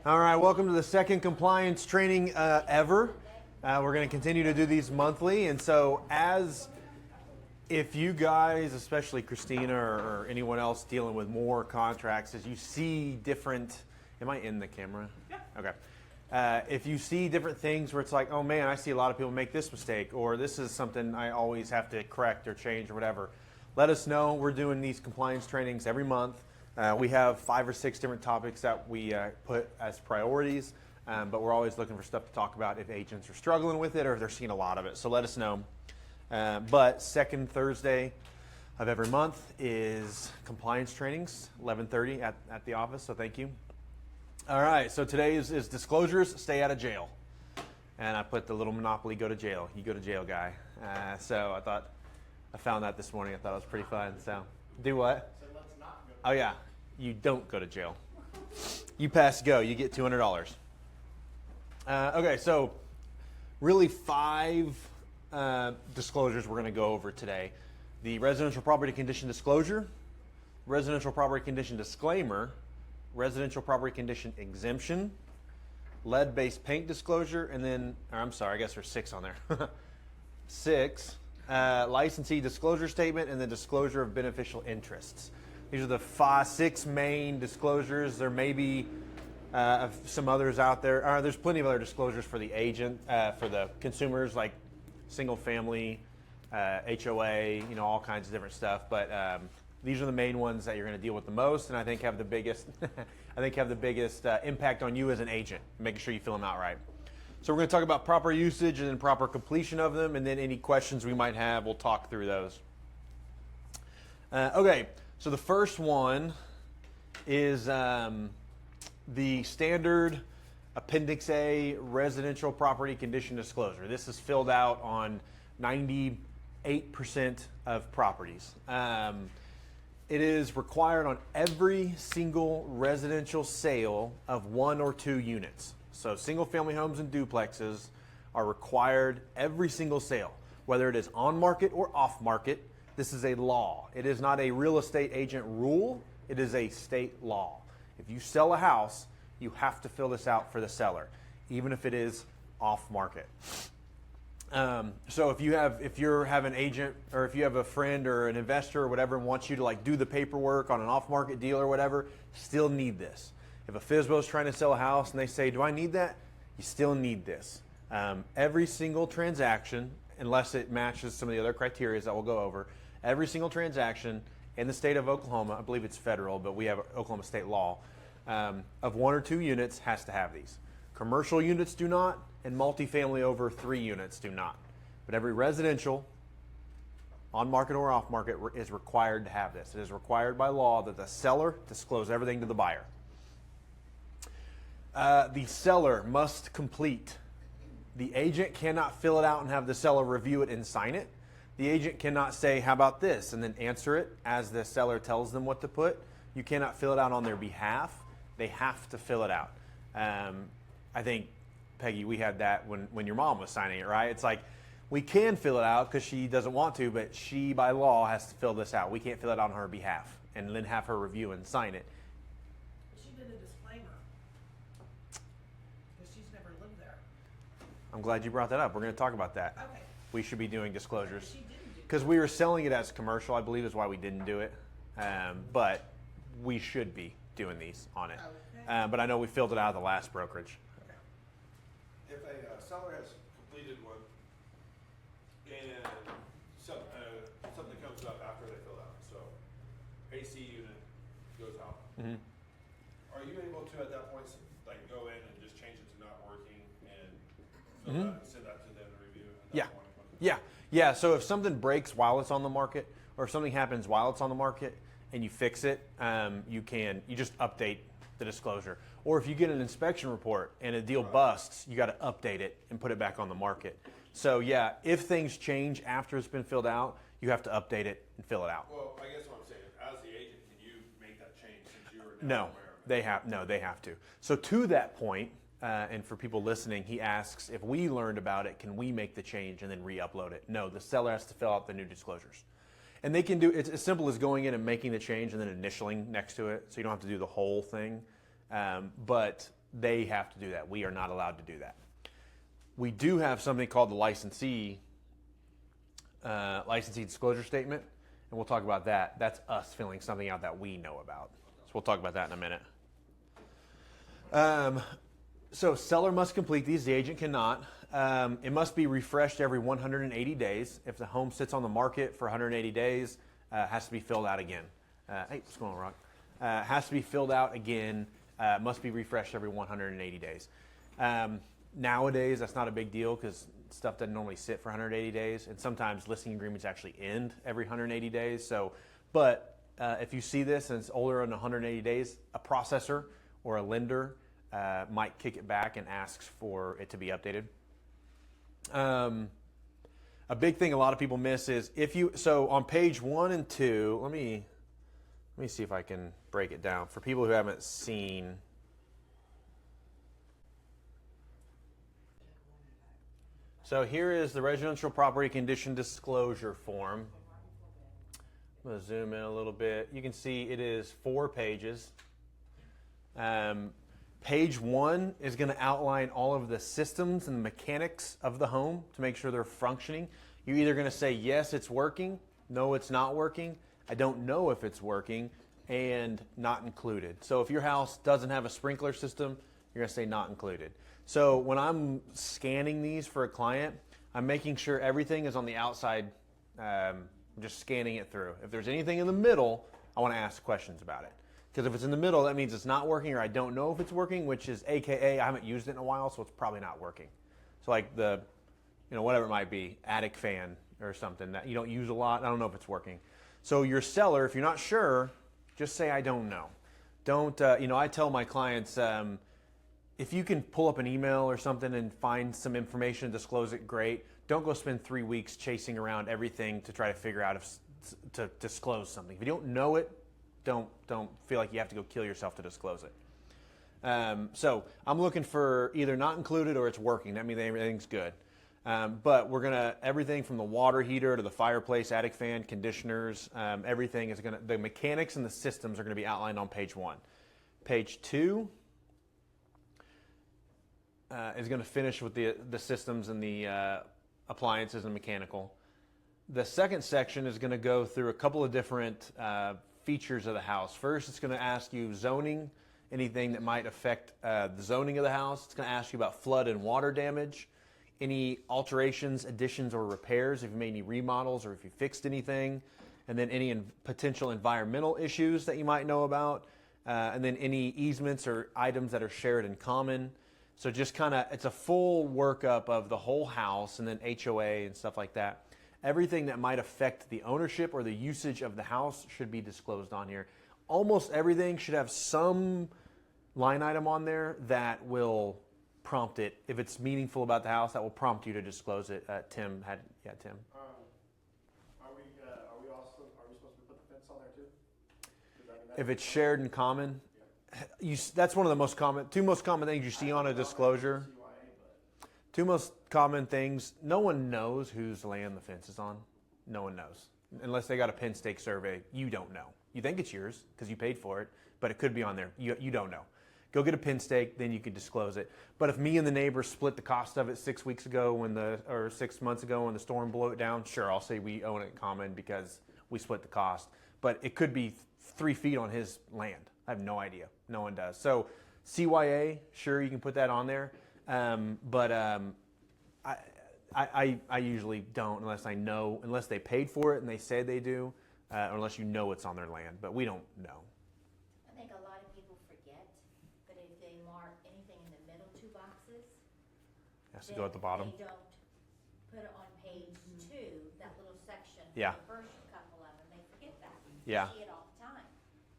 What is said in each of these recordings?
All right, welcome to the second compliance training ever. We're going to continue to do these monthly, and so if you guys, especially Christina or anyone else dealing with more contracts, as you see different, am I in the camera? Yeah. Okay. If you see different things where it's like, oh man, I see a lot of people make this mistake, or this is something I always have to correct or change or whatever, let us know. We're doing these compliance trainings every month. We have 5 or 6 different topics that we put as priorities, but we're always looking for stuff to talk about if agents are struggling with it or if they're seeing a lot of it. So let us know. But second Thursday of every month is compliance trainings, 11:30 at the office, so thank you. All right, so today is disclosures, stay out of jail. And I put the little Monopoly go to jail. You go to jail guy. So I found that this morning. I thought it was pretty fun. So do what? So let's not go. Oh yeah, you don't go to jail. You pass go, you get $200. Okay, so really 5 disclosures we're going to go over today. The residential property condition disclosure, residential property condition disclaimer, residential property condition exemption, lead-based paint disclosure, and then, I'm sorry, I guess there's 6 on there. 6, licensee disclosure statement, and the disclosure of beneficial interests. These are the 6 main disclosures. There may be some others out there. There's plenty of other disclosures for the agent, for the consumers, like single family, HOA, all kinds of different stuff. But these are the main ones that you're going to deal with the most, and I think have the biggest, impact on you as an agent, making sure you fill them out right. So we're going to talk about proper usage and then proper completion of them, and then any questions we might have, we'll talk through those. Okay, so the first one is the standard Appendix A residential property condition disclosure. This is filled out on 98% of properties. It is required on every single residential sale of 1 or 2 units. So single family homes and duplexes are required every single sale, whether it is on market or off market. This is a law. It is not a real estate agent rule. It is a state law. If you sell a house, you have to fill this out for the seller, even if it is off market. So if you have an agent, or if you have a friend or an investor or whatever and wants you to do the paperwork on an off market deal or whatever, still need this. If a FSBO is trying to sell a house and they say, do I need that? You still need this. Every single transaction, unless it matches some of the other criteria that we'll go over, every single transaction in the state of Oklahoma, I believe it's federal, but we have Oklahoma state law, of 1 or 2 units has to have these. Commercial units do not, and multifamily over 3 units do not. But every residential, on market or off market, is required to have this. It is required by law that the seller disclose everything to the buyer. The seller must complete. The agent cannot fill it out and have the seller review it and sign it. The agent cannot say, how about this, and then answer it as the seller tells them what to put. You cannot fill it out on their behalf. They have to fill it out. I think, Peggy, we had that when your mom was signing it, right? It's like, we can fill it out because she doesn't want to, but she, by law, has to fill this out. We can't fill it out on her behalf and then have her review and sign it. She did a disclaimer. Because she's never lived there. I'm glad you brought that up. We're going to talk about that. Okay. We should be doing disclosures. She didn't do Because we were selling it as commercial, I believe is why we didn't do it. But we should be doing these on it. Okay. But I know we filled it out of the last brokerage. If a seller has completed one and something comes up after they fill out, so AC unit goes out, Mm-hmm. are you able to at that point go in and just change it to not working and fill Mm-hmm. that and send that to them to review? At Yeah. that point? Yeah. So if something breaks while it's on the market, or if something happens while it's on the market and you fix it, you just update the disclosure. Or if you get an inspection report and a deal busts, you got to update it and put it back on the market. So yeah, if things change after it's been filled out, you have to update it and fill it out. Well, I guess what I'm saying, as the agent, can you make that change since you are now No, aware of it? they have to. So to that point, and for people listening, he asks if we learned about it, can we make the change and then re-upload it? No, the seller has to fill out the new disclosures. And they can do, it's as simple as going in and making the change and then initialing next to it, so you don't have to do the whole thing. But they have to do that. We are not allowed to do that. We do have something called the licensee disclosure statement, and we'll talk about that. That's us filling something out that we know about. So we'll talk about that in a minute. So seller must complete these. The agent cannot. It must be refreshed every 180 days. If the home sits on the market for 180 days, has to be filled out again. Hey, what's going on, Rock? Has to be filled out again. Must be refreshed every 180 days. Nowadays, that's not a big deal because stuff doesn't normally sit for 180 days, and sometimes listing agreements actually end every 180 days. So, but if you see this and it's older than 180 days, a processor or a lender might kick it back and asks for it to be updated. A big thing a lot of people miss is so on page 1 and 2, let me see if I can break it down for people who haven't seen. So here is the residential property condition disclosure form. I'm going to zoom in a little bit. You can see it is 4 pages. Page 1 is going to outline all of the systems and the mechanics of the home to make sure they're functioning. You're either going to say, yes, it's working, no, it's not working, I don't know if it's working, and not included. So if your house doesn't have a sprinkler system, you're going to say not included. So when I'm scanning these for a client, I'm making sure everything is on the outside. I'm just scanning it through. If there's anything in the middle, I want to ask questions about it. Because if it's in the middle, that means it's not working or I don't know if it's working, which is AKA I haven't used it in a while, so it's probably not working. So like the, whatever it might be, attic fan or something that you don't use a lot, I don't know if it's working. So your seller, if you're not sure, just say I don't know. Don't, I tell my clients, if you can pull up an email or something and find some information and disclose it, great. Don't go spend 3 weeks chasing around everything to try to figure out to disclose something. If you don't know it, don't feel like you have to go kill yourself to disclose it. So I'm looking for either not included or it's working. That means everything's good. But we're gonna, everything from the water heater to the fireplace, attic fan, conditioners, everything is the mechanics and the systems are gonna be outlined on page 1. Page 2 is gonna finish with the systems and the appliances and mechanical. The second section is gonna go through a couple of different features of the house. First, it's going to ask you zoning, anything that might affect the zoning of the house. It's going to ask you about flood and water damage, any alterations, additions, or repairs, if you made any remodels or if you fixed anything, and then any potential environmental issues that you might know about, and then any easements or items that are shared in common. So just kind of, it's a full workup of the whole house and then HOA and stuff like that. Everything that might affect the ownership or the usage of the house should be disclosed on here. Almost everything should have some line item on there that will prompt it. If it's meaningful about the house, that will prompt you to disclose it. Tim. Are we supposed to put the fence on there too? If it's shared in common, that's one of the two most common things you see on a disclosure. Two most common things, no one knows whose land the fence is on. No one knows. Unless they got a pin stake survey, you don't know. You think it's yours because you paid for it, but it could be on there. You don't know. Go get a pin stake, then you could disclose it. But if me and the neighbor split the cost of it 6 weeks ago or 6 months ago when the storm blew it down, sure, I'll say we own it in common because we split the cost. But it could be 3 feet on his land. I have no idea. No one does. So CYA, sure, you can put that on there. But I usually don't unless they paid for it and they say they do, or unless you know it's on their land, but we don't know. I think a lot of people forget that if they mark anything in the middle 2 boxes, It has to go at the bottom. They don't put it on page 2, that little section. Yeah. The first couple of them, they forget that. Yeah. You see it all the time.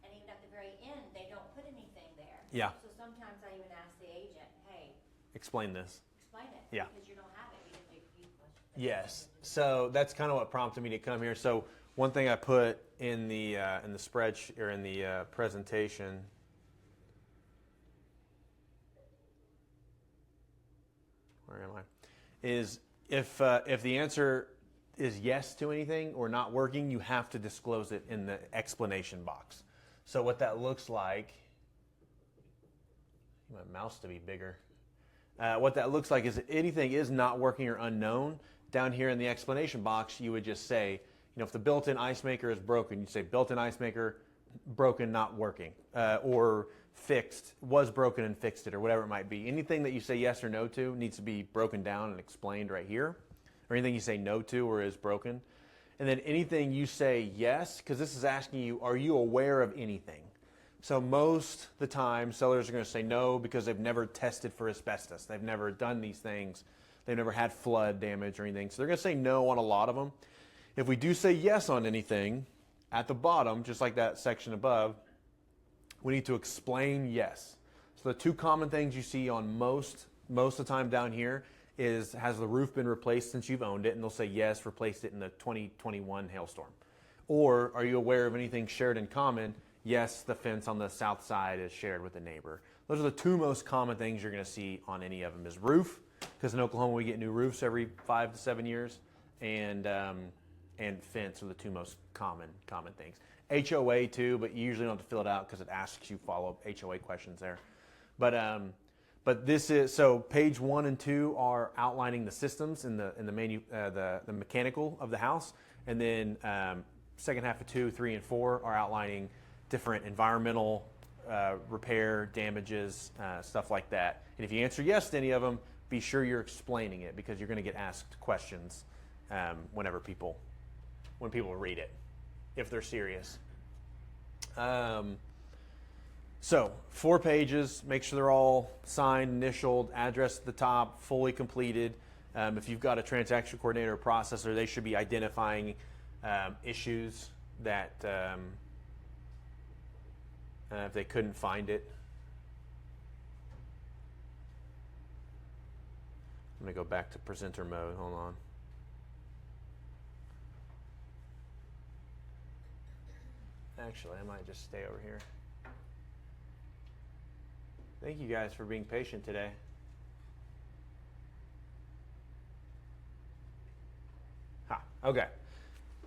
And even at the very end, they don't put anything there. Yeah. So sometimes I even ask the agent, hey, Explain this. explain it. Yeah. Because you don't have it. Yes. So that's kind of what prompted me to come here. So one thing I put in the spreadsheet or in the presentation. Where am I? Is if the answer is yes to anything or not working, you have to disclose it in the explanation box. So what that looks like, my mouse to be bigger. What that looks like is if anything is not working or unknown, down here in the explanation box, you would just say, if the built-in ice maker is broken, you say built-in ice maker, broken, not working, or fixed, was broken and fixed it, or whatever it might be. Anything that you say yes or no to needs to be broken down and explained right here, or anything you say no to or is broken. And then anything you say yes, because this is asking you, are you aware of anything? So most of the time, sellers are going to say no because they've never tested for asbestos. They've never done these things. They've never had flood damage or anything. So they're going to say no on a lot of them. If we do say yes on anything, at the bottom, just like that section above, we need to explain yes. So the two common things you see on most of the time down here is, has the roof been replaced since you've owned it? And they'll say yes, replaced it in the 2021 hailstorm. Or are you aware of anything shared in common? Yes, the fence on the south side is shared with a neighbor. Those are the two most common things you're going to see on any of them is roof, because in Oklahoma we get new roofs every 5 to 7 years, and fence are the two most common things. HOA too, but you usually don't have to fill it out because it asks you follow-up HOA questions there. But this is, so page 1 and 2 are outlining the systems and the mechanical of the house, and then second half of 2, 3, and 4 are outlining different environmental repair, damages, stuff like that. And if you answer yes to any of them, be sure you're explaining it, because you're going to get asked questions when people read it, if they're serious. So 4 pages, make sure they're all signed, initialed, address at the top, fully completed. If you've got a transaction coordinator or processor, they should be identifying issues that if they couldn't find it. I'm going to go back to presenter mode. Hold on. Actually, I might just stay over here. Thank you guys for being patient today. Okay.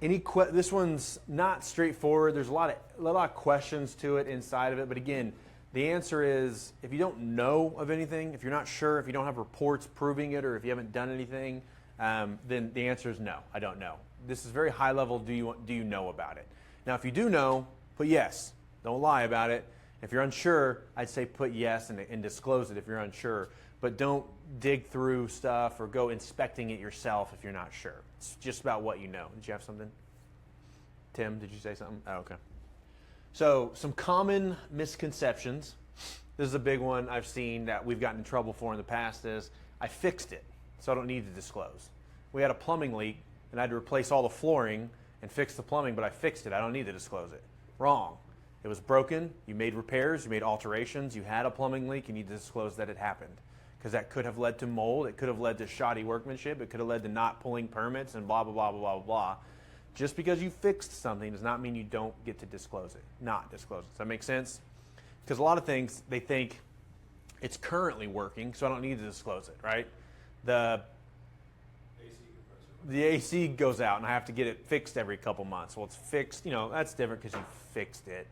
This one's not straightforward. There's a lot of questions to it inside of it. But again, the answer is, if you don't know of anything, if you're not sure, if you don't have reports proving it, or if you haven't done anything, then the answer is no, I don't know. This is very high level. Do you know about it? Now, if you do know, put yes. Don't lie about it. If you're unsure, I'd say put yes and disclose it if you're unsure. But don't dig through stuff or go inspecting it yourself if you're not sure. It's just about what you know. Did you have something? Tim, did you say something? Oh, okay. So some common misconceptions. This is a big one I've seen that we've gotten in trouble for in the past is, I fixed it, so I don't need to disclose. We had a plumbing leak, and I had to replace all the flooring and fix the plumbing, but I fixed it. I don't need to disclose it. Wrong. It was broken. You made repairs. You made alterations. You had a plumbing leak. You need to disclose that it happened, because that could have led to mold. It could have led to shoddy workmanship. It could have led to not pulling permits and blah, blah, blah, blah, blah, blah. Just because you fixed something does not mean you don't get to disclose it, not disclose it. Does that make sense? Because a lot of things, they think it's currently working, so I don't need to disclose it, right? The AC goes out, and I have to get it fixed every couple months. Well, it's fixed. That's different because you fixed it.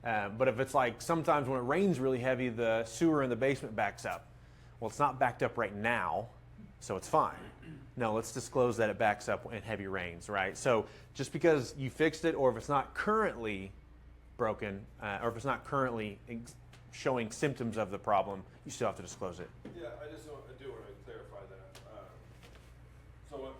But if it's like sometimes when it rains really heavy, the sewer in the basement backs up. Well, it's not backed up right now, so it's fine. No, let's disclose that it backs up in heavy rains, right? So just because you fixed it, or if it's not currently broken, or if it's not currently showing symptoms of the problem, you still have to disclose it. Yeah, I do want to clarify that. So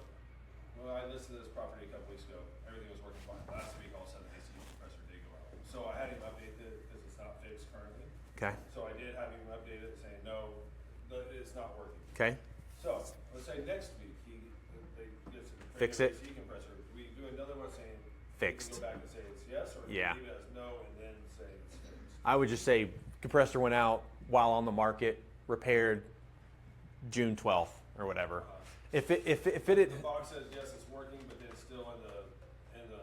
when I listed this property a couple weeks ago, everything was working fine. Last week, all of a sudden, the AC compressor did go out. So I had him update it because it's not fixed currently. Okay. So I did have him update it saying, no, it's not working. Okay. So let's say next week, they get some Fix it. AC compressor. We do another one saying, Fixed. We can go back and say it's yes, or Yeah. leave it as no, and then say it's fixed. I would just say compressor went out while on the market, repaired June 12th or whatever. If it The box says yes, it's working, but then it's still in the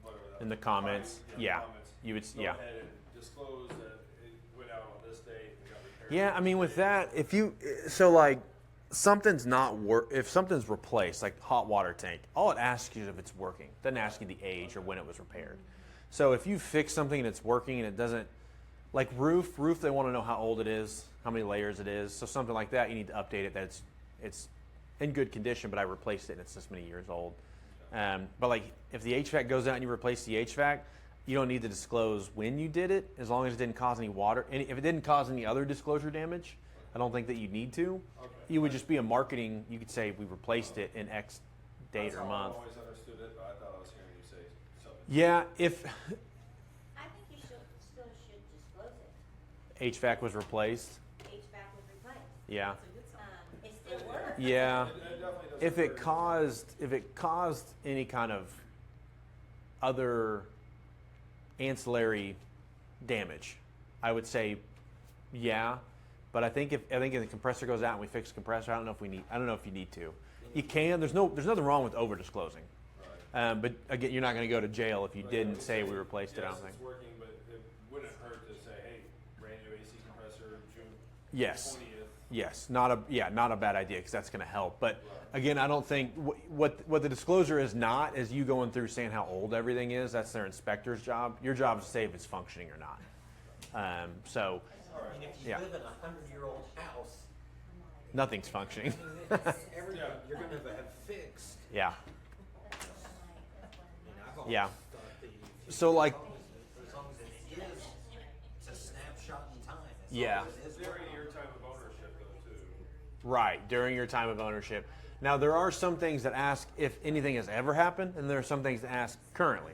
whatever that in the comments, yeah, comments, you would go yeah. ahead and disclose that it went out on this date and got repaired. Yeah, I mean with that, if something's replaced, like hot water tank, all it asks you is if it's working. It doesn't ask you the age or when it was repaired. So if you fix something and it's working and it doesn't Like roof, they want to know how old it is, how many layers it is. So something like that, you need to update it that it's in good condition, but I replaced it and it's this many years old. But like if the HVAC goes out and you replace the HVAC, you don't need to disclose when you did it, as long as it didn't cause any water. If it didn't cause any other disclosure damage, I don't think that you need to. Okay. You would just be a marketing. You could say we replaced it in X date That's or how month. I always understood it, but I thought I was hearing you say something. Yeah, if I think you still should disclose it. HVAC was replaced. HVAC was replaced. Yeah. It's a good sign. It still works. Yeah. It definitely does. If it caused any kind of other ancillary damage, I would say yeah. But I think if the compressor goes out and we fix the compressor, I don't know if you need to. You can. There's nothing wrong with over disclosing. Right. But again, you're not going to go to jail if you But didn't yeah, say we replaced it. I yes, don't think. it's working, but it wouldn't hurt to say, hey, brand new AC compressor, June Yes. 20th. Yes, not a bad idea because that's going to help. But again, I don't think what the disclosure is not is you going through saying how old everything is. That's their inspector's job. Your job is to say if it's functioning or not. So I mean, if you Yeah. live in a 100-year-old house, nothing's functioning. everything Yeah. you're going to have fixed. Yeah. That's what I mean, I've always Yeah. thought that So, like- as long as it is, it's a snapshot in time. As Yeah. long as it is During your time of ownership, though, too. Right, during your time of ownership. Now, there are some things that ask if anything has ever happened, and there are some things that ask currently.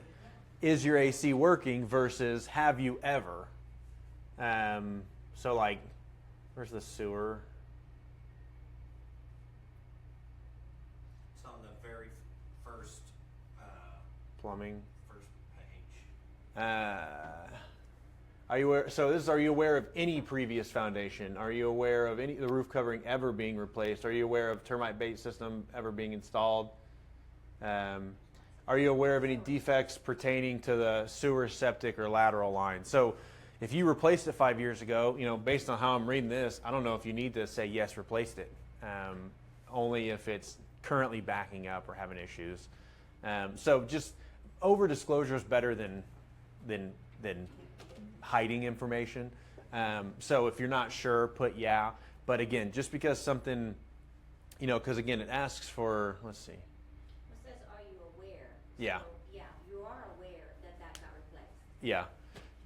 Is your AC working versus have you ever? So, like, where's the sewer? It's on the very first Plumbing? page. Are you aware? So this is, are you aware of any previous foundation? Are you aware of any the roof covering ever being replaced? Are you aware of termite bait system ever being installed? Are you aware of any defects pertaining to the sewer, septic, or lateral line? So if you replaced it 5 years ago, based on how I'm reading this, I don't know if you need to say yes, replaced it. Only if it's currently backing up or having issues. So just over disclosure is better than hiding information. So if you're not sure, put yeah. But again, just because something, because again, it asks for, let's see. It says, are you aware? Yeah. So, yeah, you are aware that got replaced. Yeah.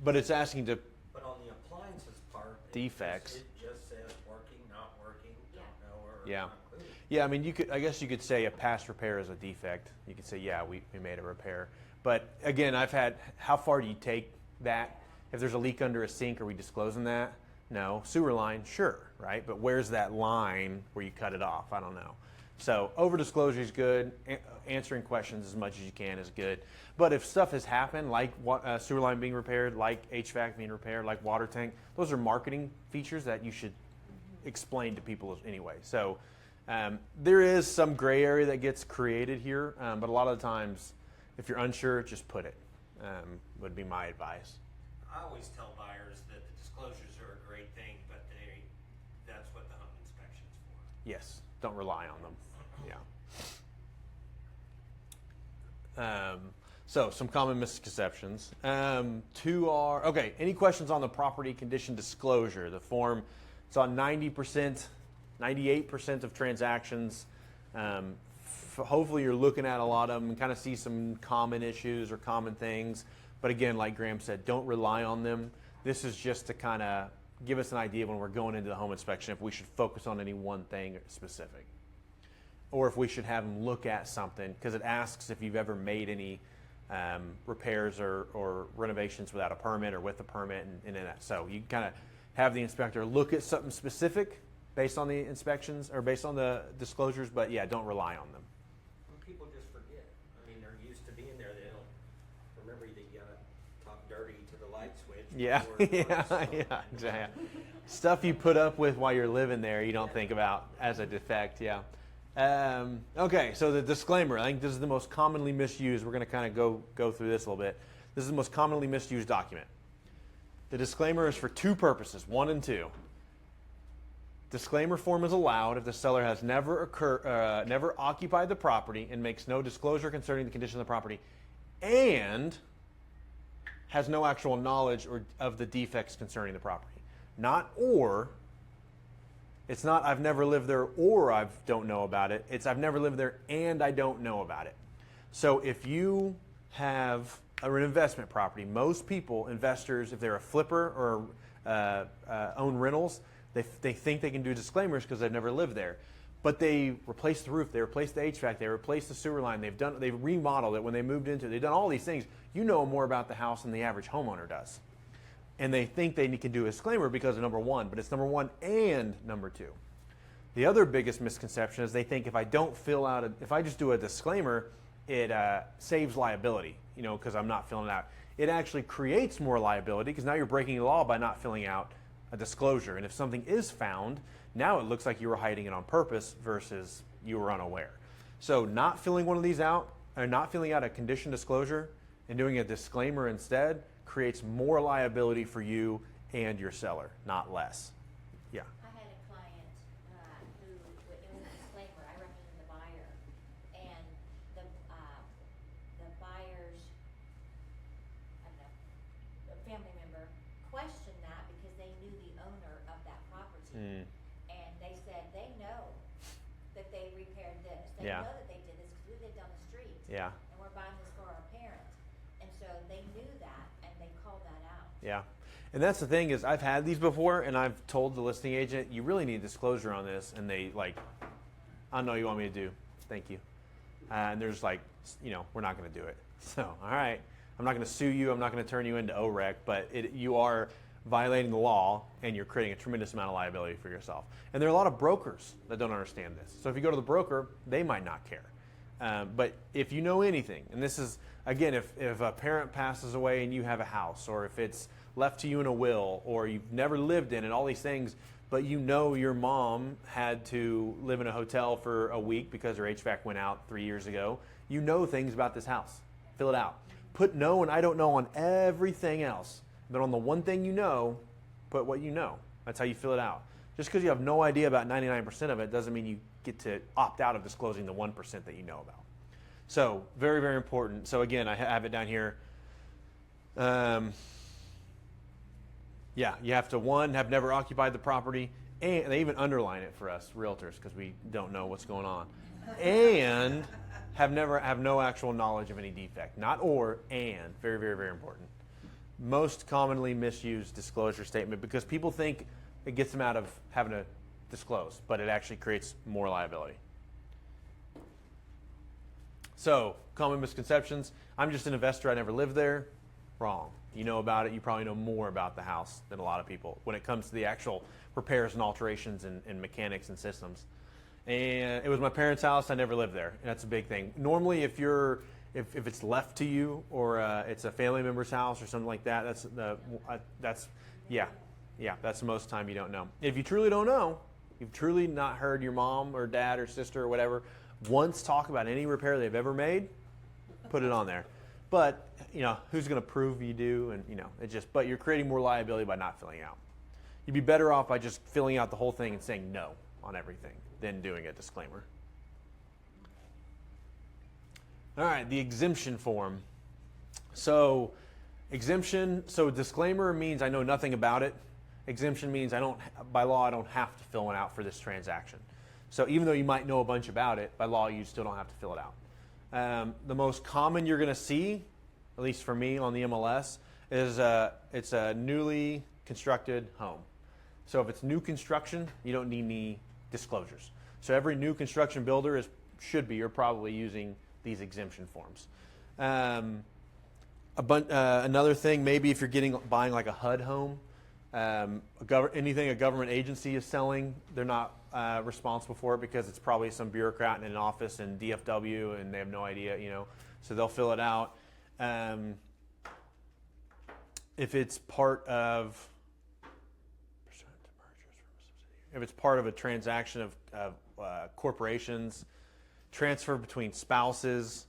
But it's asking to, But on the appliances part, Defects. It just says working, not working, Yeah. don't know, or Yeah. not included. yeah, I mean, I guess you could say a past repair is a defect. You could say, yeah, we made a repair. But again, how far do you take that? If there's a leak under a sink, are we disclosing that? No. Sewer line, sure, right? But where's that line where you cut it off? I don't know. So over disclosure is good. Answering questions as much as you can is good. But if stuff has happened, like sewer line being repaired, like HVAC being repaired, like water tank, those are marketing features that you should explain to people anyway. So there is some gray area that gets created here, but a lot of the times, if you're unsure, just put it. Would be my advice. I always tell buyers that the disclosures are a great thing, but that's what the home inspection's for. Yes, don't rely on them. Yeah. So some common misconceptions. Two are, okay, any questions on the property condition disclosure? The form, it's on 90%, 98% of transactions. Hopefully you're looking at a lot of them and kind of see some common issues or common things. But again, like Graham said, don't rely on them. This is just to kind of give us an idea when we're going into the home inspection if we should focus on any one thing specific. Or if we should have them look at something, because it asks if you've ever made any repairs or renovations without a permit or with a permit and that. So you kind of have the inspector look at something specific based on the inspections or based on the disclosures, but yeah, don't rely on them. And people just forget. I mean, they're used to being there. They don't remember that you gotta talk dirty to the light switch. Yeah, before it yeah, works. yeah, exactly. Stuff you put up with while you're living there, you don't think about as a defect. Yeah. Okay, so the disclaimer. I think this is the most commonly misused. We're going to kind of go through this a little bit. This is the most commonly misused document. The disclaimer is for two purposes, 1 and 2. Disclaimer form is allowed if the seller has never occupied the property and makes no disclosure concerning the condition of the property, and has no actual knowledge of the defects concerning the property. Not or. It's not I've never lived there or I don't know about it. It's I've never lived there and I don't know about it. So if you have an investment property, most people, investors, if they're a flipper or own rentals, they think they can do disclaimers because they've never lived there. But they replaced the roof, they replaced the HVAC, they replaced the sewer line, they've remodeled it when they moved into it. They've done all these things. You know more about the house than the average homeowner does. And they think they can do a disclaimer because of number one, but it's number one and number two. The other biggest misconception is they think if I don't fill out, if I just do a disclaimer, it saves liability, because I'm not filling it out. It actually creates more liability because now you're breaking the law by not filling out a disclosure. And if something is found, now it looks like you were hiding it on purpose versus you were unaware. So not filling one of these out, or not filling out a condition disclosure and doing a disclaimer instead creates more liability for you and your seller, not less. Yeah. I had a client who, it was a disclaimer, I represented the buyer, and the buyer's, I don't know, a family member questioned that because they knew the owner of that property. And they said, they know that they repaired this. They Yeah. know that they did this because we live down the street. Yeah. And we're buying this for our parents. And so they knew that and they called that out. Yeah. And that's the thing is I've had these before and I've told the listing agent, you really need disclosure on this. And they like, I don't know what you want me to do. Thank you. And there's like, we're not going to do it. So, all right, I'm not going to sue you. I'm not going to turn you into OREC, but you are violating the law and you're creating a tremendous amount of liability for yourself. And there are a lot of brokers that don't understand this. So if you go to the broker, they might not care. But if you know anything, and this is, again, if a parent passes away and you have a house, or if it's left to you in a will, or you've never lived in it, all these things, but your mom had to live in a hotel for a week because her HVAC went out 3 years ago, you know things about this house. Fill it out. Put no and I don't know on everything else. But on the one thing you know, put what you know. That's how you fill it out. Just because you have no idea about 99% of it doesn't mean you get to opt out of disclosing the 1% that you know about. So very, very important. So again, I have it down here. Yeah, you have to, one, have never occupied the property, and they even underline it for us realtors because we don't know what's going on, and have no actual knowledge of any defect. Not or, and. Very, very, very important. Most commonly misused disclosure statement because people think it gets them out of having to disclose, but it actually creates more liability. So, common misconceptions. I'm just an investor. I never lived there. Wrong. You know about it. You probably know more about the house than a lot of people when it comes to the actual repairs and alterations and mechanics and systems. And it was my parents' house. I never lived there. And that's a big thing. Normally, if it's left to you or it's a family member's house or something like that, that's the most time you don't know. If you truly don't know, you've truly not heard your mom or dad or sister or whatever once talk about any repair they've ever made, put it on there. But who's going to prove you do? And but you're creating more liability by not filling out. You'd be better off by just filling out the whole thing and saying no on everything than doing a disclaimer. All right, the exemption form. So disclaimer means I know nothing about it. Exemption means by law, I don't have to fill it out for this transaction. So even though you might know a bunch about it, by law, you still don't have to fill it out. The most common you're going to see, at least for me on the MLS, is it's a newly constructed home. So if it's new construction, you don't need any disclosures. So every new construction builder should be or probably using these exemption forms. Another thing, maybe if you're buying like a HUD home, anything a government agency is selling, they're not responsible for it because it's probably some bureaucrat in an office in DFW and they have no idea, so they'll fill it out. If it's part of a transaction of corporations, transfer between spouses,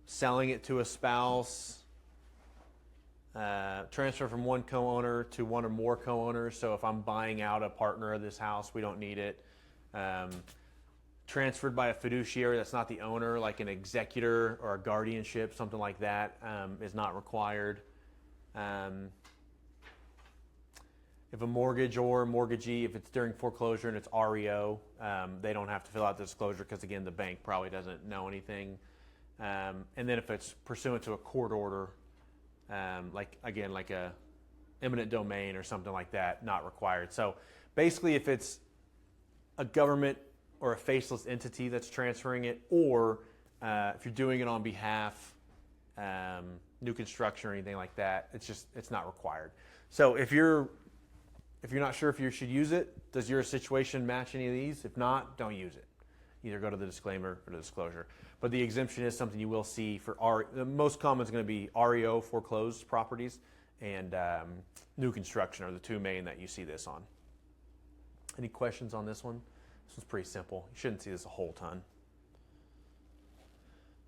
selling it to a spouse, transfer from one co-owner to one or more co-owners. So if I'm buying out a partner of this house, we don't need it. transferred by a fiduciary that's not the owner, like an executor or a guardianship, something like that, is not required. If a mortgage or mortgagee, if it's during foreclosure and it's REO, they don't have to fill out the disclosure because, again, the bank probably doesn't know anything. And then if it's pursuant to a court order, like a eminent domain or something like that, not required. So basically, if it's a government or a faceless entity that's transferring it, or if you're doing it on behalf, new construction or anything like that, it's not required. So if you're not sure if you should use it, does your situation match any of these? If not, don't use it. Either go to the disclaimer or the disclosure. But the exemption is something you will see for the most common is going to be REO, foreclosed properties, and new construction are the two main that you see this on. Any questions on this one? This one's pretty simple. You shouldn't see this a whole ton.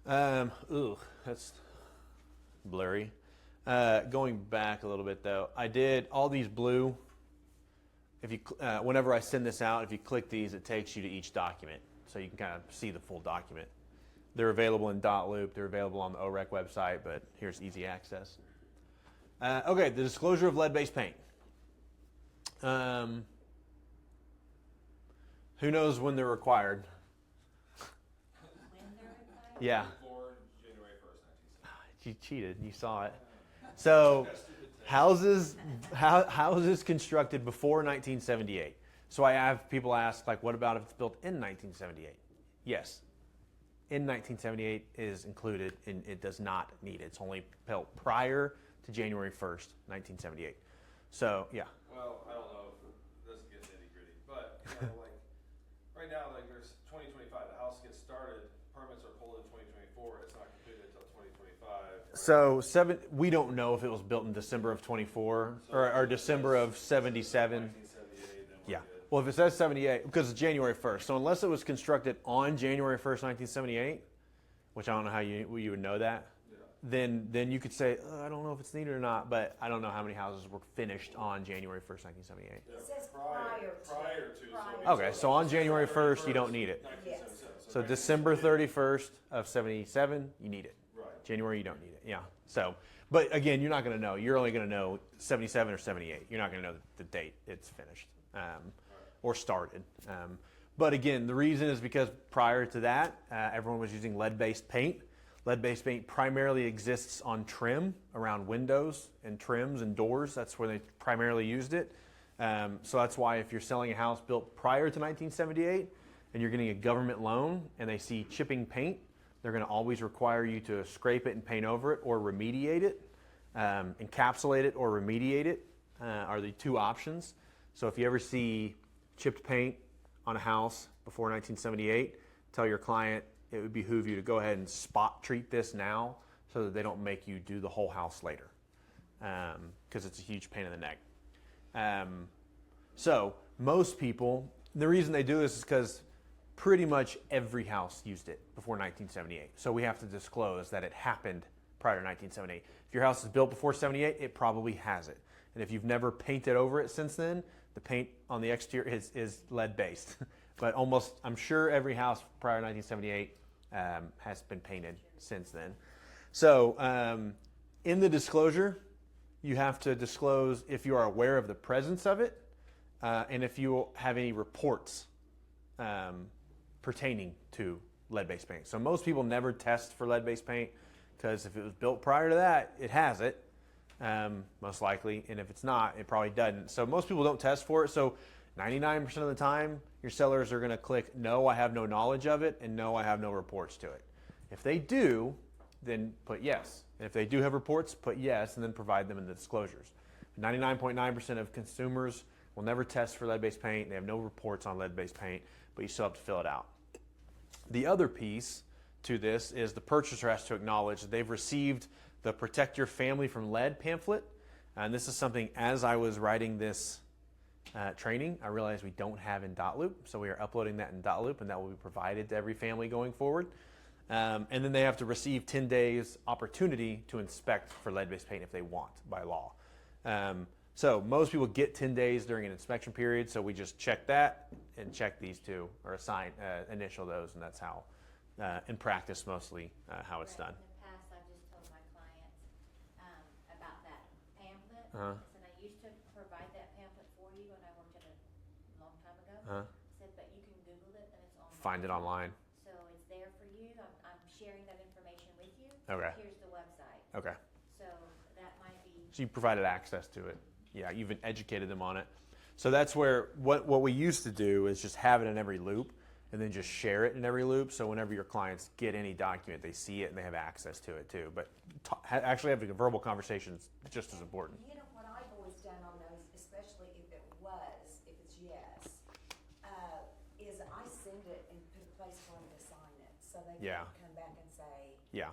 That's blurry. Going back a little bit though, I did all these blue. If you, whenever I send this out, if you click these, it takes you to each document, so you can kind of see the full document. They're available in .loop. They're available on the OREC website, but here's easy access. Okay, the disclosure of lead-based paint. Who knows when they're required? When they're required? Yeah. Before January 1st, 1970. You cheated. You saw it. So houses constructed before 1978. So I have people ask, like, what about if it's built in 1978? Yes. In 1978 is included, and it does not need it. It's only built prior to January 1st, 1978. So, yeah. Well, I don't know if this is getting nitty gritty, but you know, like right now, like there's 2025. The house gets started, permits are pulled in 2024. It's not completed until 2025. So we don't know if it was built in December of 24 or December of 77. 1978. Then we're Yeah. good. Well, if it says 78, because it's January 1st. So unless it was constructed on January 1st, 1978, which I don't know how you would know that, Yeah. then you could say, I don't know if it's needed or not, but I don't know how many houses were finished on January 1st, 1978. Yeah, It says prior to. Prior. Okay, so on January 1st, you don't need it. 1977. So December 31st of 77, you need it. Right. January, you don't need it. Yeah. So, but again, you're not going to know. You're only going to know 77 or 78. You're not going to know the date it's finished or started. But again, the reason is because prior to that, everyone was using lead-based paint. Lead-based paint primarily exists on trim around windows and trims and doors. That's where they primarily used it. So that's why if you're selling a house built prior to 1978 and you're getting a government loan and they see chipping paint, they're going to always require you to scrape it and paint over it or remediate it. Encapsulate it or remediate it are the two options. So if you ever see chipped paint on a house before 1978, tell your client it would behoove you to go ahead and spot treat this now so that they don't make you do the whole house later, because it's a huge pain in the neck. So most people, the reason they do this is because pretty much every house used it before 1978. So we have to disclose that it happened prior to 1978. If your house is built before 78, it probably has it. And if you've never painted over it since then, the paint on the exterior is lead-based. But almost, I'm sure every house prior to 1978 has been painted since then. So in the disclosure, you have to disclose if you are aware of the presence of it and if you have any reports pertaining to lead-based paint. So most people never test for lead-based paint because if it was built prior to that, it has it. Most likely, and if it's not, it probably doesn't. So most people don't test for it. So 99% of the time, your sellers are going to click no, I have no knowledge of it, and no, I have no reports to it. If they do, then put yes. And if they do have reports, put yes, and then provide them in the disclosures. 99.9% of consumers will never test for lead-based paint. They have no reports on lead-based paint, but you still have to fill it out. The other piece to this is the purchaser has to acknowledge that they've received the Protect Your Family from Lead pamphlet. And this is something, as I was writing this training, I realized we don't have in .loop. So we are uploading that in .loop, and that will be provided to every family going forward. And then they have to receive 10 days opportunity to inspect for lead-based paint if they want by law. So most people get 10 days during an inspection period, so we just check that and check these two, or assign, initial those, and that's how, in practice mostly, how it's done. In the past, I've just told my clients about that pamphlet. Uh-huh. I said, I used to provide that pamphlet for you when I worked at a long time ago. Uh-huh. I said, but you can Google it and it's online. Find it online. So it's there for you. I'm sharing that information with you. Okay. Here's the website. Okay. So that might be. So you provided access to it. Yeah, you've educated them on it. So that's where what we used to do is just have it in every loop and then just share it in every loop. So whenever your clients get any document, they see it and they have access to it too. But actually having a verbal conversation is just as important. You know, what I've always done on those, especially if it's yes, is I send it and put a place for them to sign it, so they Yeah. can come back and say, Yeah.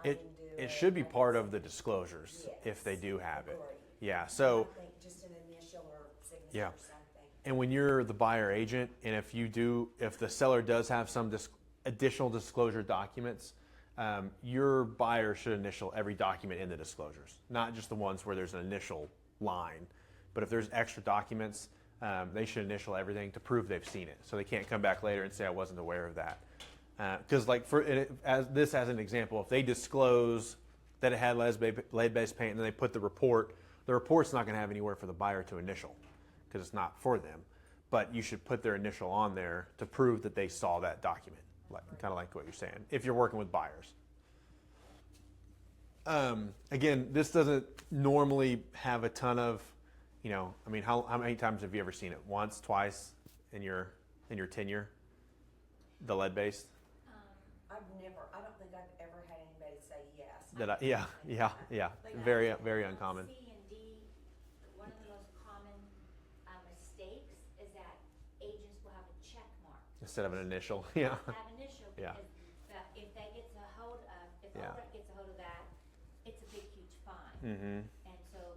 I It didn't do it should be I didn't part of sign the it." disclosures if they Yes, do have it. agreed. Yeah. So I think just an initial or signature Yeah. or something. and when you're the buyer agent, and if the seller does have some additional disclosure documents, your buyer should initial every document in the disclosures, not just the ones where there's an initial line. But if there's extra documents, they should initial everything to prove they've seen it, so they can't come back later and say I wasn't aware of that. Because as an example, if they disclose that it had lead-based paint and then they put the report's not going to have anywhere for the buyer to initial because it's not for them. But you should put their initial on there to prove that they saw that document, kind of like what you're saying, if you're working with buyers. Again, this doesn't normally have a ton of, I mean, how many times have you ever seen it? Once, twice in your tenure? The lead-based? I don't think I've ever had anybody say yes. Yeah. But Very, actually, very on uncommon. C and D, one of the most common mistakes is that agents will have a check mark. Instead of an initial, yeah. Have initial, Yeah. because if that gets a hold of, if Yeah. OREC gets a hold of that, it's a big, huge fine. Mm-hmm. And so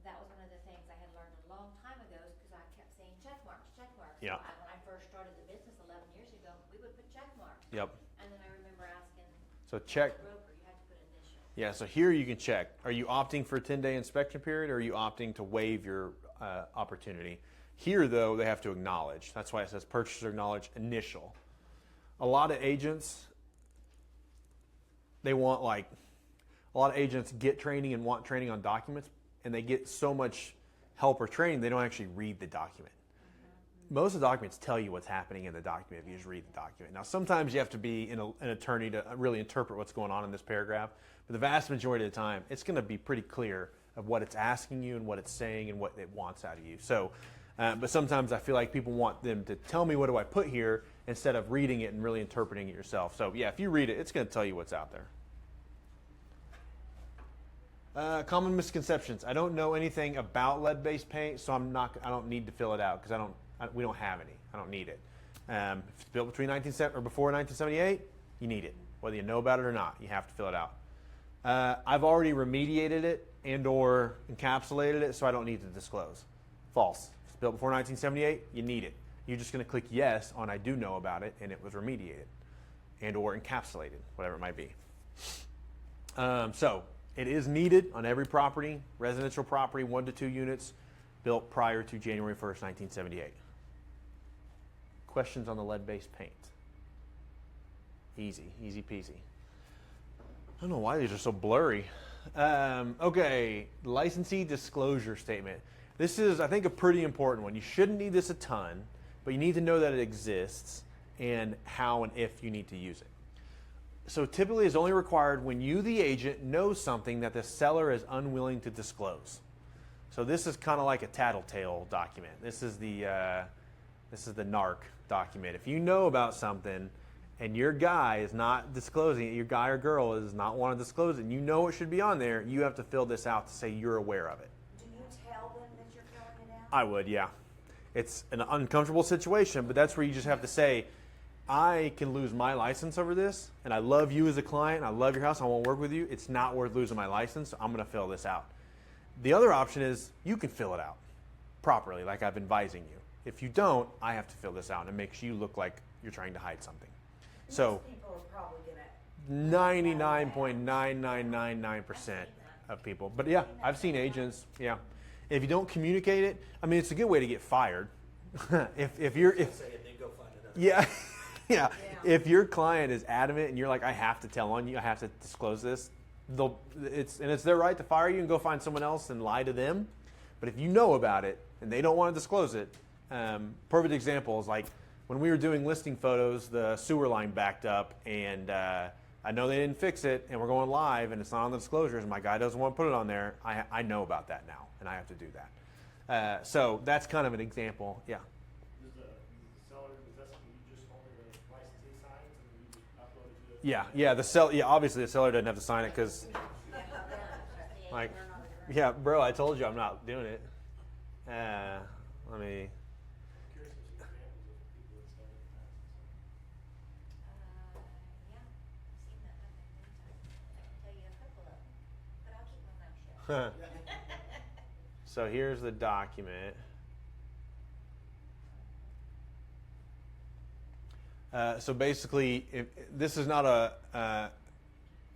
that was one of the things I had learned a long time ago, is because I kept saying check marks, check marks. Yeah. So when I first started the business 11 years ago, we would put check marks. Yep. And then I remember asking So check. the broker, you had to put initial. Yeah, so here you can check. Are you opting for a 10-day inspection period, or are you opting to waive your opportunity? Here, though, they have to acknowledge. That's why it says purchaser acknowledge initial. A lot of agents, a lot of agents get training and want training on documents, and they get so much help or training, they don't actually read the document. Most of the documents tell you what's happening in the document if you just read the document. Now, sometimes you have to be an attorney to really interpret what's going on in this paragraph, but the vast majority of the time, it's going to be pretty clear of what it's asking you and what it's saying and what it wants out of you. So, but sometimes I feel like people want them to tell me what do I put here instead of reading it and really interpreting it yourself. So, yeah, if you read it, it's going to tell you what's out there. Common misconceptions. I don't know anything about lead-based paint, so I don't need to fill it out because we don't have any. I don't need it. If it's built before 1978, you need it. Whether you know about it or not, you have to fill it out. I've already remediated it and or encapsulated it, so I don't need to disclose. False. If it's built before 1978, you need it. You're just going to click yes on I do know about it, and it was remediated and or encapsulated, whatever it might be. So it is needed on every property, residential property, 1 to 2 units, built prior to January 1st, 1978. Questions on the lead-based paint? Easy peasy. I don't know why these are so blurry. Okay, licensee disclosure statement. This is, I think, a pretty important one. You shouldn't need this a ton, but you need to know that it exists and how and if you need to use it. So typically it's only required when you, the agent, know something that the seller is unwilling to disclose. So this is kind of like a tattletale document. This is the NARC document. If you know about something and your guy is not disclosing it, your guy or girl does not want to disclose it, and you know it should be on there, you have to fill this out to say you're aware of it. Do you tell them that you're filling it out? I would, yeah. It's an uncomfortable situation, but that's where you just have to say, I can lose my license over this, and I love you as a client, I love your house, I want to work with you. It's not worth losing my license, so I'm going to fill this out. The other option is you can fill it out properly, like I've been advising you. If you don't, I have to fill this out, and it makes you look like you're trying to hide something. So Most people are probably gonna 99.9999% of people. But yeah, I've seen agents, yeah. If you don't communicate it, I mean, it's a good way to get fired, if you're Say it, then go find another. yeah, yeah. Yeah. If your client is adamant and you're like, I have to tell on you, I have to disclose this, it's their right to fire you and go find someone else and lie to them. But if you know about it and they don't want to disclose it, perfect example is like when we were doing listing photos, the sewer line backed up and I know they didn't fix it and we're going live and it's not on the disclosures and my guy doesn't want to put it on there. I know about that now and I have to do that. So that's kind of an example. Yeah. Does the seller, is that something you just only the licensee signs and you just upload it to? Yeah. Obviously the seller doesn't have to sign it because like, yeah, bro, I told you I'm not doing it. Let me. Curious if some examples of people that started in that. Yeah, I've seen that happen many times. I can tell you a couple of them, but I'll keep my mouth shut. So here's the document. So basically, this is not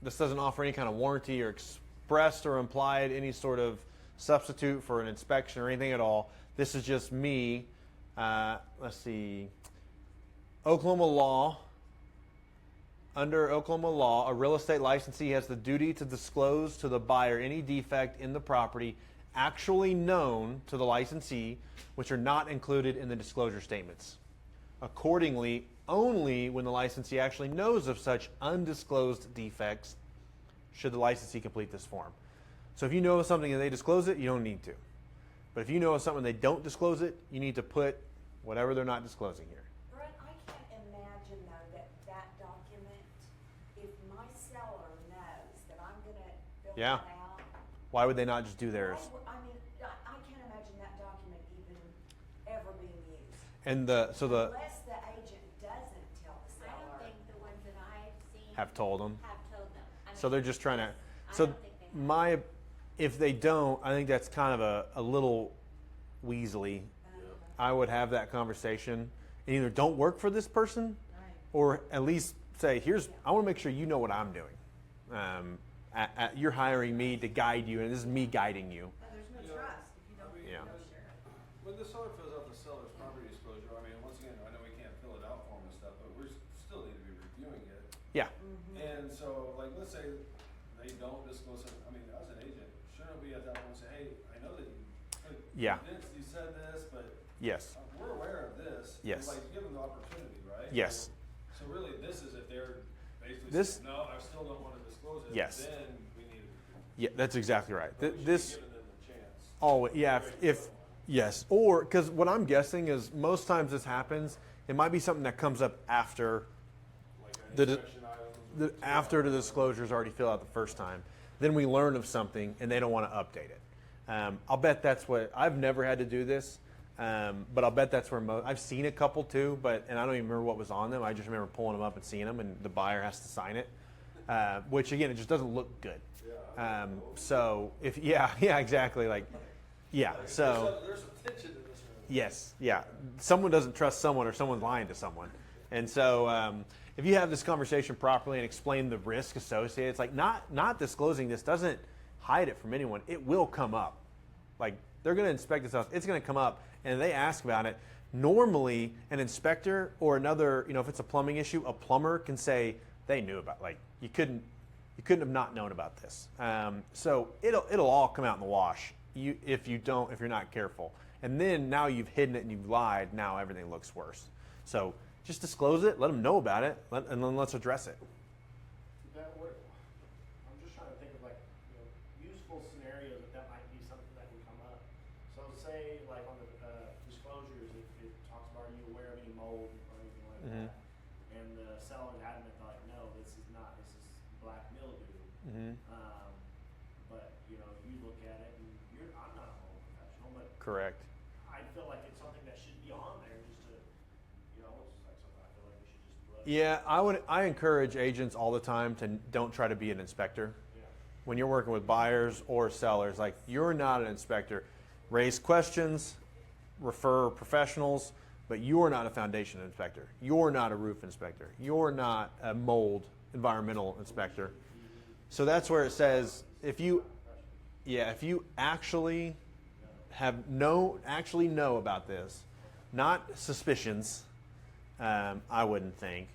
this doesn't offer any kind of warranty or expressed or implied any sort of substitute for an inspection or anything at all. This is just me. Let's see. Oklahoma law. Under Oklahoma law, a real estate licensee has the duty to disclose to the buyer any defect in the property actually known to the licensee, which are not included in the disclosure statements. Accordingly, only when the licensee actually knows of such undisclosed defects should the licensee complete this form. So if you know of something and they disclose it, you don't need to. But if you know of something and they don't disclose it, you need to put whatever they're not disclosing here. Brett, I can't imagine though that document, if my seller knows that I'm gonna fill Yeah. that out. Why would they not just do theirs? I mean, I can't imagine that document even ever being used. And Unless the agent doesn't tell the I don't seller. think the ones that I've seen have told them. have told them. I So mean, they're just trying to. I So don't think they have. if they don't, I think that's kind of a little weaselly. I would have that conversation and either don't work for this person, or at least say, I want to make sure you know what I'm doing. You're hiring me to guide you, and this is me guiding you. And there's no You know, trust if you don't, Yeah. share it. When the seller fills out the seller's property disclosure, I mean, once again, I know we can't fill it out for them and stuff, but we still need to be reviewing it. Yeah. And so, like, let's say they don't disclose it. I mean, as an agent, shouldn't we at that point say, hey, I know that Yeah. you said this, but Yes. we're aware of this. Yes. Like, give them the opportunity, right? Yes. So really, this is if they're basically This- saying, no, I still don't want to disclose it. Yes. Then we need Yeah, that's exactly right. we should be This. giving them the chance. Oh, yeah. If yes, or because what I'm guessing is most times this happens, it might be something that comes up after Like an the inspection items. after the disclosure is already filled out the first time. Then we learn of something and they don't want to update it. I'll bet that's what I've never had to do this, but I'll bet that's where I've seen a couple too, and I don't even remember what was on them. I just remember pulling them up and seeing them, and the buyer has to sign it, which again, it just doesn't look good. So if exactly, like so. There's some tension in this room. Yes, yeah. Someone doesn't trust someone, or someone's lying to someone. And so, if you have this conversation properly and explain the risk associated, it's like not disclosing this doesn't hide it from anyone. It will come up. Like they're going to inspect this house, it's going to come up, and they ask about it. Normally, an inspector or another, if it's a plumbing issue, a plumber can say they knew about. Like you couldn't have not known about this. So it'll all come out in the wash. If you're not careful, and then now you've hidden it and you've lied. Now everything looks worse. So just disclose it, let them know about it, and then let's address it. I'm just trying to think of useful scenarios that might be something that can come up. So say like on the disclosures, it talks about are you aware of any mold or anything like that, and the seller is adamant like no, this is black mildew. But you look at it and I'm not a mold professional, but Correct. I feel like it's something that should be on there just to it's like something I feel like we should just let. Yeah, I encourage agents all the time to don't try to be an inspector. Yeah. When you're working with buyers or sellers, like you're not an inspector. Raise questions, refer professionals, but you're not a foundation inspector. You're not a roof inspector. You're not a mold environmental inspector. So that's where it says if you actually know about this, Not suspicions, I wouldn't think,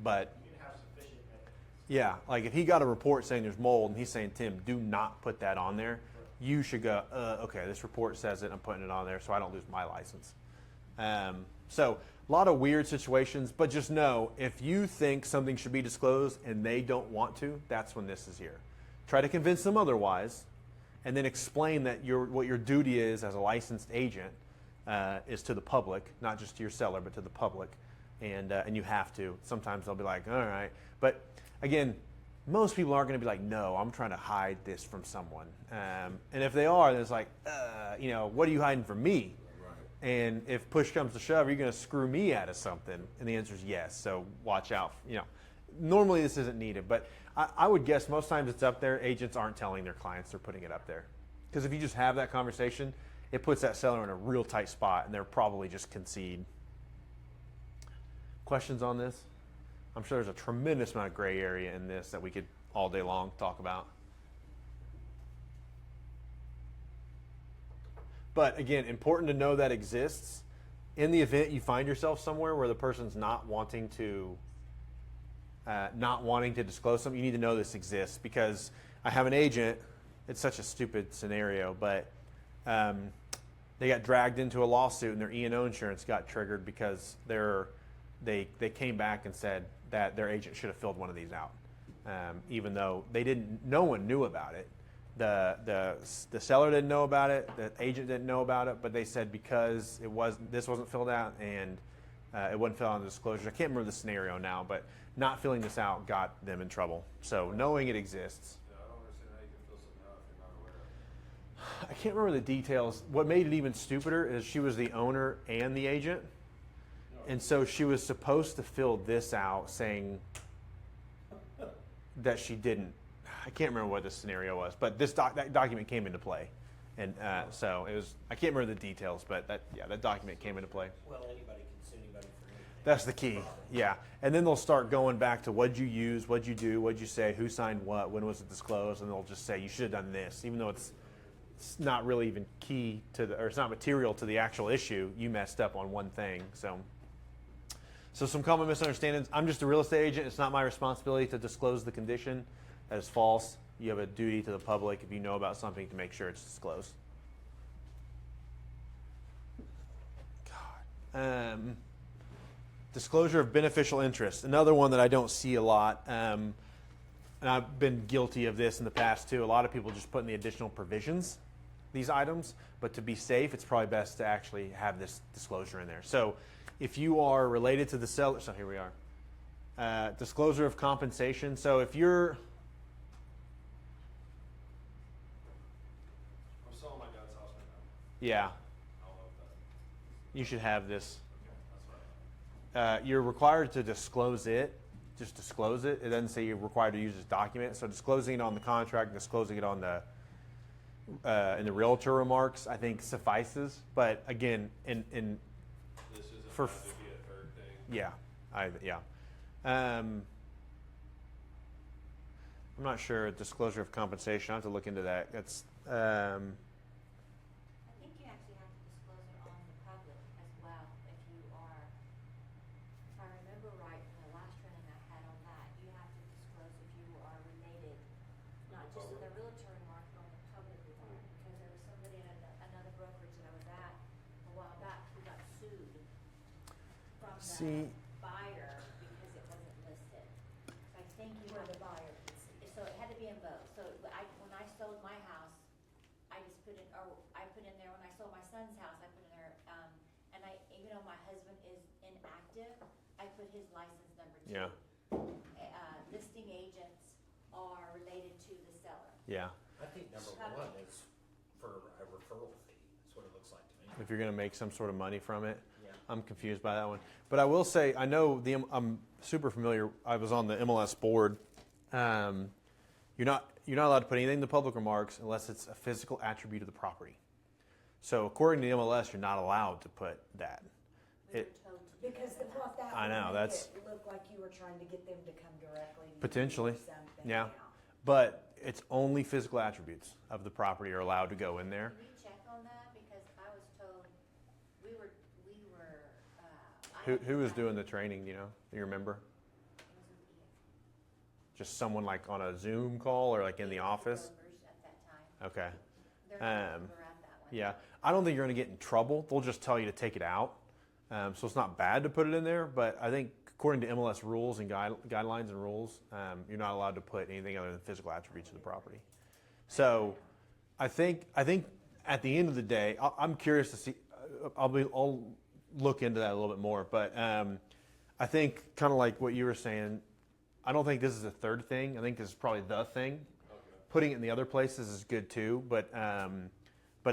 but You can have sufficient evidence. yeah, like if he got a report saying there's mold and he's saying, Tim, do not put that on there, you should go, okay, this report says it, I'm putting it on there so I don't lose my license. So a lot of weird situations, but just know if you think something should be disclosed and they don't want to, that's when this is here. Try to convince them otherwise, and then explain that what your duty is as a licensed agent is to the public, not just to your seller, but to the public, and you have to. Sometimes they'll be like, all right, but again, most people aren't going to be like, no, I'm trying to hide this from someone, and if they are, then it's like, what are you hiding from me? And if push comes to shove, are you going to screw me out of something? And the answer is yes. So watch out. Normally this isn't needed, but I would guess most times it's up there. Agents aren't telling their clients they're putting it up there. Because if you just have that conversation, it puts that seller in a real tight spot, and they're probably just concede. Questions on this? I'm sure there's a tremendous amount of gray area in this that we could all day long talk about. But again, important to know that exists. In the event you find yourself somewhere where the person's not wanting to disclose something, you need to know this exists, because I have an agent. It's such a stupid scenario, but they got dragged into a lawsuit and their E&O insurance got triggered because they came back and said that their agent should have filled one of these out, even though no one knew about it. The seller didn't know about it, the agent didn't know about it, but they said because this wasn't filled out and it wasn't filled out in the disclosure. I can't remember the scenario now, but not filling this out got them in trouble. So knowing it exists. Yeah, I don't understand how you can fill something out if you're not aware of it. I can't remember the details. What made it even stupider is she was the owner and the agent. And so she was supposed to fill this out saying that she didn't. I can't remember what the scenario was, but that document came into play. And so it was, I can't remember the details, but that document came into play. Well, anybody can sue anybody for anything. That's the key. Yeah. And then they'll start going back to what'd you use, what'd you do, what'd you say, who signed what, when was it disclosed, and they'll just say you should have done this, even though it's not really even key to or it's not material to the actual issue. You messed up on one thing. So some common misunderstandings. I'm just a real estate agent. It's not my responsibility to disclose the condition. That is false. You have a duty to the public if you know about something to make sure it's disclosed. God. Disclosure of beneficial interest. Another one that I don't see a lot. And I've been guilty of this in the past too. A lot of people just put in the additional provisions, these items. But to be safe, it's probably best to actually have this disclosure in there. So if you are related to the seller, so here we are. Disclosure of compensation. So if you're I'm selling my dad's house right now. Yeah, I don't know if that. you should have this. Okay, that's right. You're required to disclose it. Just disclose it. It doesn't say you're required to use this document. So disclosing it on the contract, disclosing it on the in the realtor remarks, I think suffices. But again, in This isn't For have to be a third thing. yeah. I'm not sure disclosure of compensation. I have to look into that. That's I think you actually have to disclose it on the public as well, if you are, if I remember right, from the last training I had on that, you have to disclose if you are related, not just in the realtor market, but on the public remark, because there was somebody at another brokerage that I was at a while back who got sued from See- the buyer because it wasn't listed. So I think you Where have the buyer can see. so it had to be in both. So when I sold my house, I just put in, or I put in there, when I sold my son's house, I put in there, and even though my husband is inactive, I put his license number too. Yeah. Listing agents are related to the seller. yeah. I think number one is for a referral fee. That's what it looks like to me. If you're going to make some sort of money from it. Yeah. I'm confused by that one. But I will say, I know I'm super familiar. I was on the MLS board. You're not allowed to put anything in the public remarks unless it's a physical attribute of the property. So according to the MLS, you're not allowed to put that. We were It told to do Because that. what that I know, would make that's- it look like you were trying to get them to come directly. to you Potentially, or something. yeah. But it's only physical attributes of the property are allowed to go in there. Can we check on that? Because I was told, we were Who was doing the training? Do you remember? It was with Ian. Just someone like on a Zoom call or like in the office? Builders at that time. Okay. They're no longer at that one. Yeah, I don't think you're going to get in trouble. They'll just tell you to take it out. So it's not bad to put it in there, but I think according to MLS rules and guidelines and rules, you're not allowed to put anything other than physical attributes of the property. So I think at the end of the day, I'm curious to see. I'll look into that a little bit more, but I think kind of like what you were saying. I don't think this is a third thing. I think this is probably the thing. Putting it in the other places is good too, but at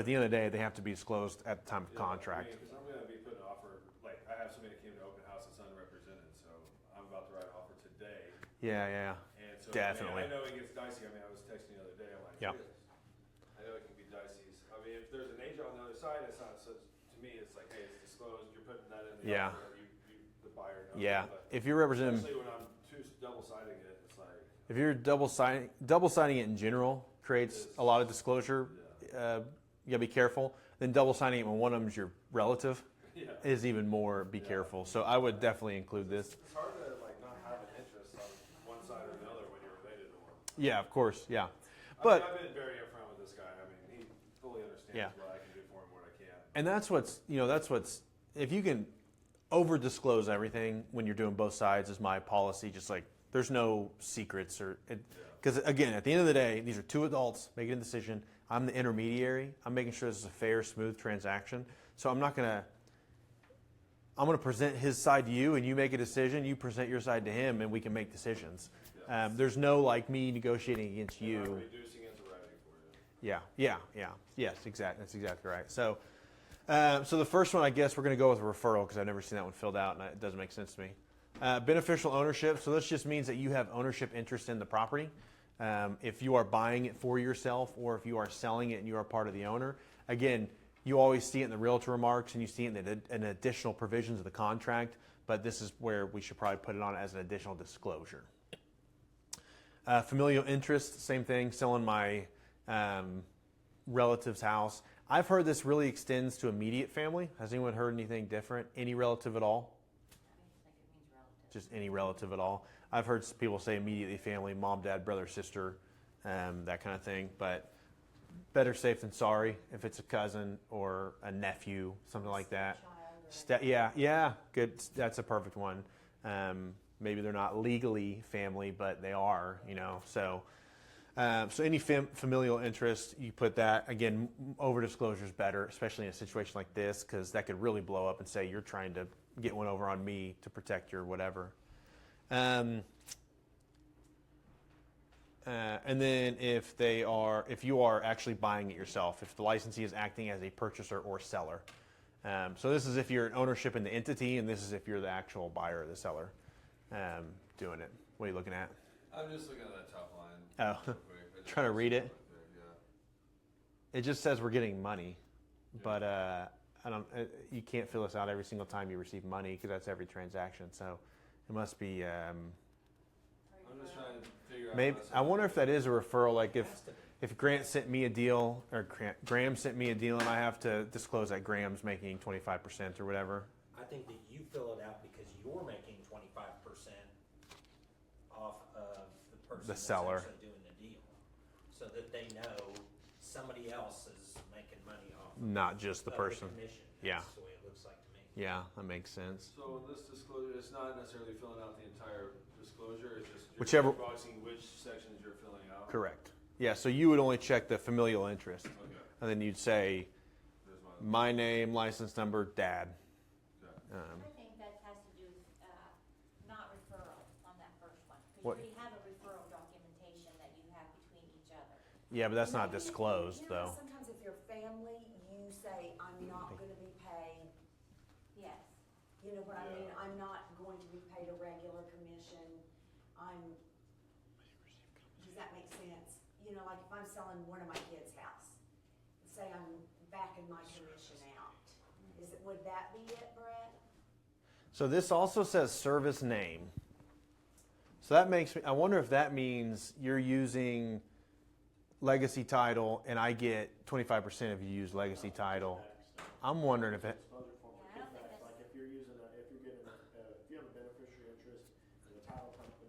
the end of the day, they have to be disclosed at the time of contract. Because I'm gonna be putting an offer, like, I have somebody that came to open house that's unrepresented, so I'm about to write an offer today. Yeah. And so, Definitely. I know it gets dicey. I was texting the other day, I'm like, Yeah. I know it can be dicey. I mean, if there's an agent on the other side, it's not such, to me, it's like, hey, it's disclosed, you're putting that in the Yeah. offer, the buyer knows. Yeah. But If you're representing, especially when I'm double-siding it, it's like, if you're double signing it in general creates a lot of disclosure. You gotta be careful. Then double signing it when one of them's your relative yeah. is even more. Be careful. So I would definitely include this. It's hard to, like, not have an interest on one side or another when you're related to one. Yeah, of course. Yeah, But but I've been very upfront with this guy. I mean, he fully understands Yeah. what I can do for him, what I can't. and that's what's if you can over disclose everything when you're doing both sides is my policy. Just like there's no secrets or because again at the end of the day these are two adults making a decision. I'm the intermediary. I'm making sure this is a fair, smooth transaction. So I'm gonna present his side to you, and you make a decision. You present your side to him, and we can make decisions. There's no like me negotiating against I'm you. reducing it to writing for you. Yeah. Yes, exactly. That's exactly right. So, so the first one, I guess we're going to go with a referral because I've never seen that one filled out, and it doesn't make sense to me. Beneficial ownership. So this just means that you have ownership interest in the property. If you are buying it for yourself, or if you are selling it and you are part of the owner, again, you always see it in the realtor remarks and you see it in additional provisions of the contract. But this is where we should probably put it on as an additional disclosure. Familial interest, same thing. Selling my relative's house. I've heard this really extends to immediate family. Has anyone heard anything different? Any relative at all? It means relative. Just any relative at all. I've heard people say immediately family, mom, dad, brother, sister, that kind of thing. But better safe than sorry if it's a cousin or a nephew, something like that. Yeah, good. That's a perfect one. Maybe they're not legally family, but they are, So, so any familial interest, you put that. Again, over disclosure is better, especially in a situation like this, because that could really blow up and say you're trying to get one over on me to protect your whatever. And then if you are actually buying it yourself, if the licensee is acting as a purchaser or seller. So this is if you're an ownership in the entity, and this is if you're the actual buyer or the seller doing it. What are you looking at? I'm just looking at that top line. Oh, real quick. trying to read it. Yeah. It just says we're getting money, but you can't fill this out every single time you receive money because that's every transaction. So it must be. I'm just trying to figure out. Maybe I wonder if that is a referral. Like if Grant sent me a deal or Graham sent me a deal, and I have to disclose that Graham's making 25% or whatever. I think that you fill it out because you're making 25% off of the person The that's seller. actually doing the deal, so that they know somebody else is making money off Not just the of person. The commission. Yeah. That's the way it looks like to me. Yeah, that makes sense. So in this disclosure, it's not necessarily filling out the entire disclosure. It's just Whichever- boxing which sections you're filling out. Correct. Yeah, so you would only check the familial interest, Okay. and then you'd say There's my my. name, license number, dad. Okay. I think that has to do with, not referral on that first one, What- because you already have a referral documentation that you have between each other. Yeah, but that's not Maybe if you- disclosed how though. Sometimes if you're family, you say, I'm not gonna be paid, Yes. you know what I mean? Yeah. I'm not going to be paid a regular commission, does that make sense? You know, like if I'm selling one of my kids' house, say I'm backing my commission out, would that be it, Brett? So this also says service name. So that makes me, I wonder if that means you're using legacy title and I get 25% if you use legacy title. I'm wondering if it, Disclosure form for Yeah, I don't think kickbacks, that's- like if you're getting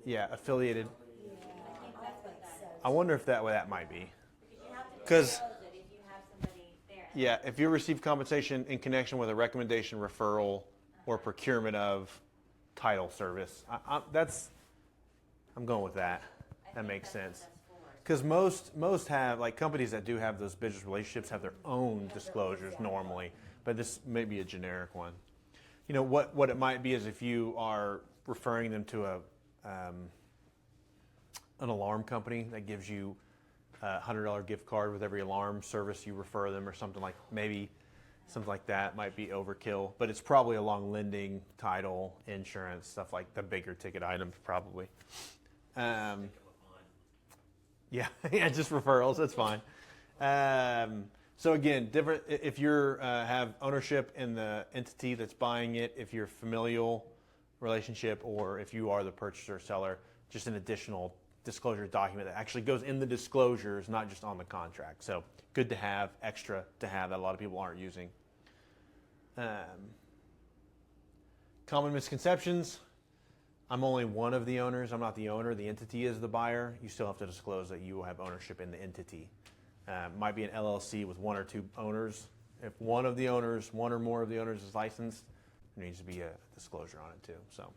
Yeah, affiliated. I think that's what that is. I wonder if that might be. Because you have to 'Cause- disclose it if you have somebody there. And Yeah, if you receive compensation in connection with a recommendation, referral, or procurement of title service, I'm going with that. I That think makes that's what sense. that's for. Because most have, like companies that do have those business relationships have their own disclosures normally, but this may be a generic one. You know, what it might be is if you are referring them to an alarm company that gives you a $100 gift card with every alarm service you refer them, or something like that might be overkill, but it's probably along lending, title, insurance, stuff like the bigger ticket items probably. Yeah, yeah, just referrals. That's fine. So again, different. If you're have ownership in the entity that's buying it, if you're familial relationship, or if you are the purchaser or seller, just an additional disclosure document that actually goes in the disclosures, not just on the contract. So good to have, extra to have that a lot of people aren't using. Common misconceptions. I'm only one of the owners. I'm not the owner. The entity is the buyer. You still have to disclose that you will have ownership in the entity. Might be an LLC with one or two owners. If one or more of the owners is licensed, there needs to be a disclosure on it too. So.